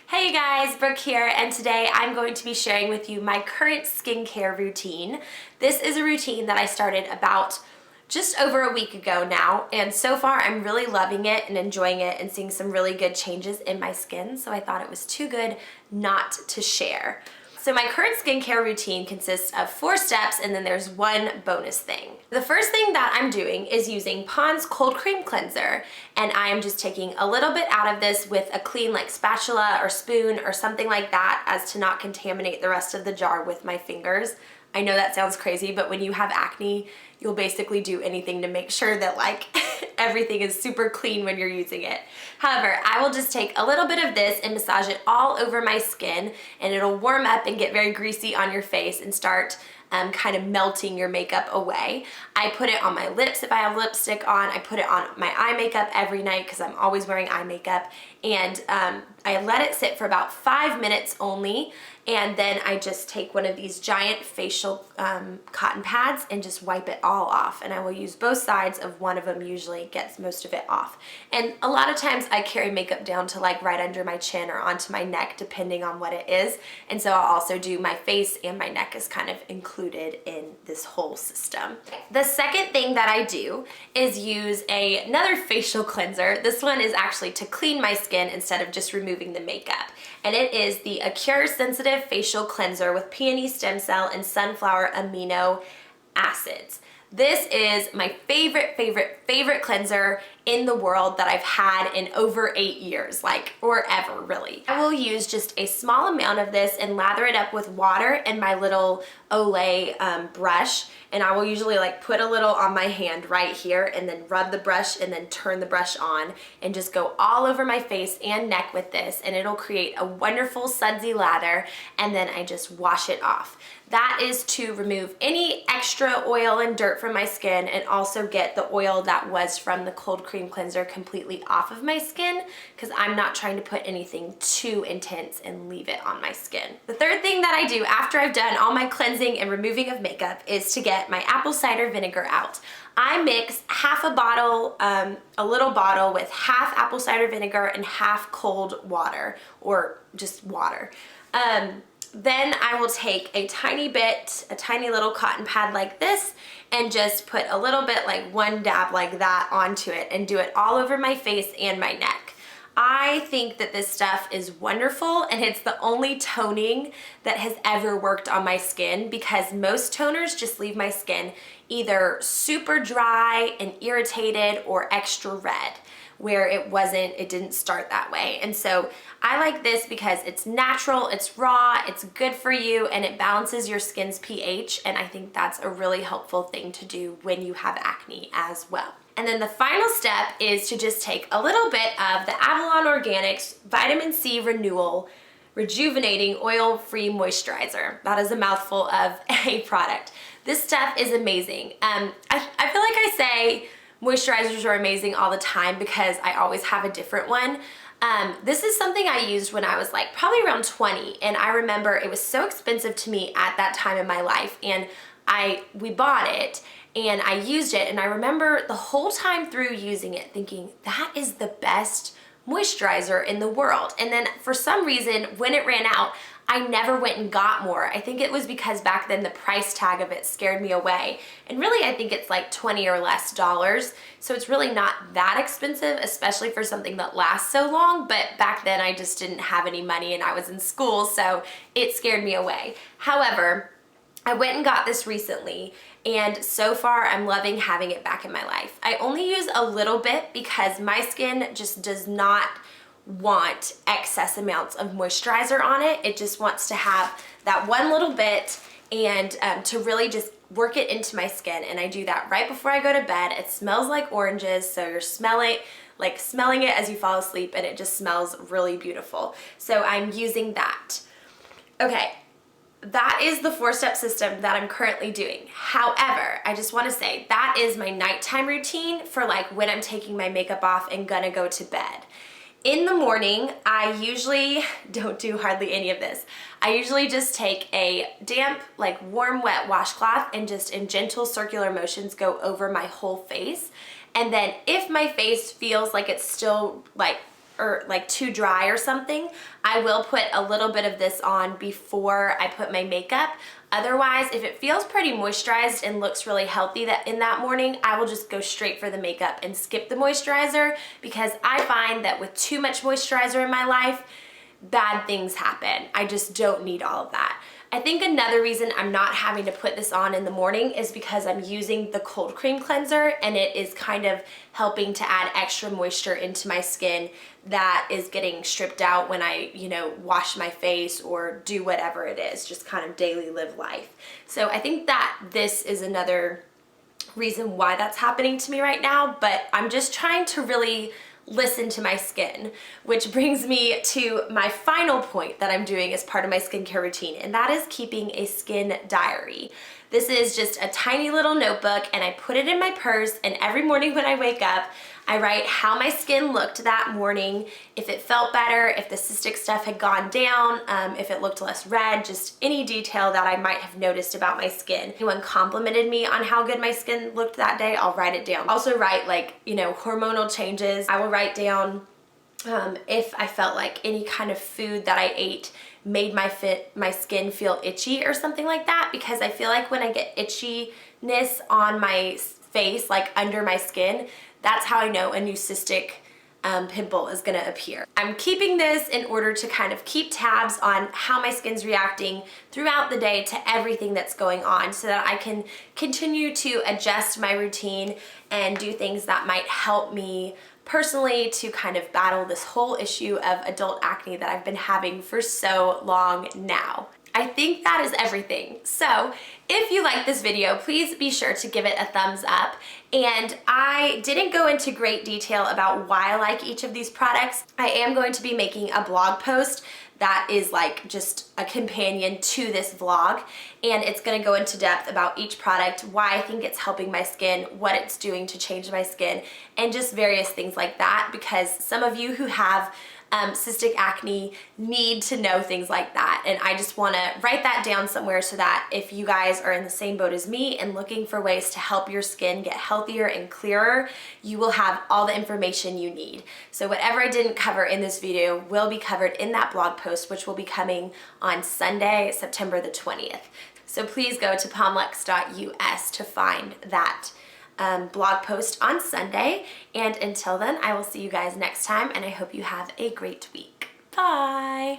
Hey guys, Brooke here, and today I'm going to be sharing with you my current skincare routine. This is a routine that I started about just over a week ago now, and so far I'm really loving it and enjoying it and seeing some really good changes in my skin, so I thought it was too good not to share. So my current skincare routine consists of 4 steps, and then there's one bonus thing. The first thing that I'm doing is using Pond's Cold Cream Cleanser, and I am just taking a little bit out of this with a clean like spatula or spoon or something like that as to not contaminate the rest of the jar with my fingers. I know that sounds crazy, but when you have acne, you'll basically do anything to make sure that like everything is super clean when you're using it. However, I will just take a little bit of this and massage it all over my skin, and it'll warm up and get very greasy on your face and start kind of melting your makeup away. I put it on my lips if I have lipstick on. I put it on my eye makeup every night because I'm always wearing eye makeup, and I let it sit for about 5 minutes only, and then I just take one of these giant facial cotton pads and just wipe it all off, and I will use both sides of one of them. Usually gets most of it off, and a lot of times I carry makeup down to like right under my chin or onto my neck depending on what it is, and so I'll also do my face and my neck is kind of included in this whole system. The second thing that I do is use another facial cleanser. This one is actually to clean my skin instead of just removing the makeup, and it is the Acure Sensitive Facial Cleanser with peony stem cell and sunflower amino acids. This is my favorite cleanser in the world that I've had in over 8 years, like, or ever really. I will use just a small amount of this and lather it up with water and my little Olay brush, and I will usually like put a little on my hand right here and then rub the brush and then turn the brush on and just go all over my face and neck with this, and it'll create a wonderful sudsy lather, and then I just wash it off. That is to remove any extra oil and dirt from my skin and also get the oil that was from the cold cream cleanser completely off of my skin, because I'm not trying to put anything too intense and leave it on my skin. The third thing that I do after I've done all my cleansing and removing of makeup is to get my apple cider vinegar out. I mix half a bottle, a little bottle with half apple cider vinegar and half cold water, or just water. Then I will take a tiny little cotton pad like this, and just put a little bit, like one dab like that onto it, and do it all over my face and my neck. I think that this stuff is wonderful, and it's the only toning that has ever worked on my skin, because most toners just leave my skin either super dry and irritated or extra red, where it didn't start that way. And so I like this because it's natural, it's raw, it's good for you, and it balances your skin's pH, and I think that's a really helpful thing to do when you have acne as well. And then the final step is to just take a little bit of the Avalon Organics Vitamin C Renewal Rejuvenating Oil-Free Moisturizer. That is a mouthful of a product. This stuff is amazing. I feel like I say moisturizers are amazing all the time because I always have a different one. This is something I used when I was like probably around 20, and I remember it was so expensive to me at that time in my life, and we bought it and I used it, and I remember the whole time through using it thinking that is the best moisturizer in the world. And then for some reason when it ran out, I never went and got more. I think it was because back then the price tag of it scared me away. And really I think it's like $20 or less. So it's really not that expensive, especially for something that lasts so long. But back then I just didn't have any money and I was in school, so it scared me away. However, I went and got this recently, and so far I'm loving having it back in my life. I only use a little bit because my skin just does not want excess amounts of moisturizer on it. It just wants to have that one little bit, and to really just work it into my skin, and I do that right before I go to bed. It smells like oranges, so you're smelling it as you fall asleep, and it just smells really beautiful. So I'm using that. Okay. That is the 4-step system that I'm currently doing. However, I just want to say that is my nighttime routine for like when I'm taking my makeup off and gonna go to bed. In the morning, I usually don't do hardly any of this. I usually just take a damp, like warm, wet washcloth and just in gentle circular motions go over my whole face. And then if my face feels like it's still like or like too dry or something, I will put a little bit of this on before I put my makeup. Otherwise, if it feels pretty moisturized and looks really healthy in that morning, I will just go straight for the makeup and skip the moisturizer, because I find that with too much moisturizer in my life, bad things happen. I just don't need all of that. I think another reason I'm not having to put this on in the morning is because I'm using the cold cream cleanser, and it is kind of helping to add extra moisture into my skin that is getting stripped out when I, wash my face or do whatever it is, just kind of daily live life. So I think that this is another reason why that's happening to me right now, but I'm just trying to really listen to my skin, which brings me to my final point that I'm doing as part of my skincare routine, and that is keeping a skin diary. This is just a tiny little notebook, and I put it in my purse, and every morning when I wake up, I write how my skin looked that morning, if it felt better, if the cystic stuff had gone down, if it looked less red, just any detail that I might have noticed about my skin. If anyone complimented me on how good my skin looked that day, I'll write it down. Also write hormonal changes. I will write down if I felt like any kind of food that I ate made my skin feel itchy or something like that, because I feel like when I get itchiness on my face, like under my skin, that's how I know a new cystic pimple is gonna appear. I'm keeping this in order to kind of keep tabs on how my skin's reacting throughout the day to everything that's going on, so that I can continue to adjust my routine and do things that might help me personally to kind of battle this whole issue of adult acne that I've been having for so long now. I think that is everything. So if you like this video, please be sure to give it a thumbs up. And I didn't go into great detail about why I like each of these products. I am going to be making a blog post that is like just a companion to this vlog, and it's going to go into depth about each product, why I think it's helping my skin, what it's doing to change my skin, and just various things like that, because some of you who have cystic acne need to know things like that, and I just want to write that down somewhere so that if you guys are in the same boat as me and looking for ways to help your skin get healthier and clearer, you will have all the information you need. So whatever I didn't cover in this video will be covered in that blog post, which will be coming on Sunday, September the 20th. So please go to pomlux.us to find that blog post on Sunday. And until then, I will see you guys next time, and I hope you have a great week. Bye!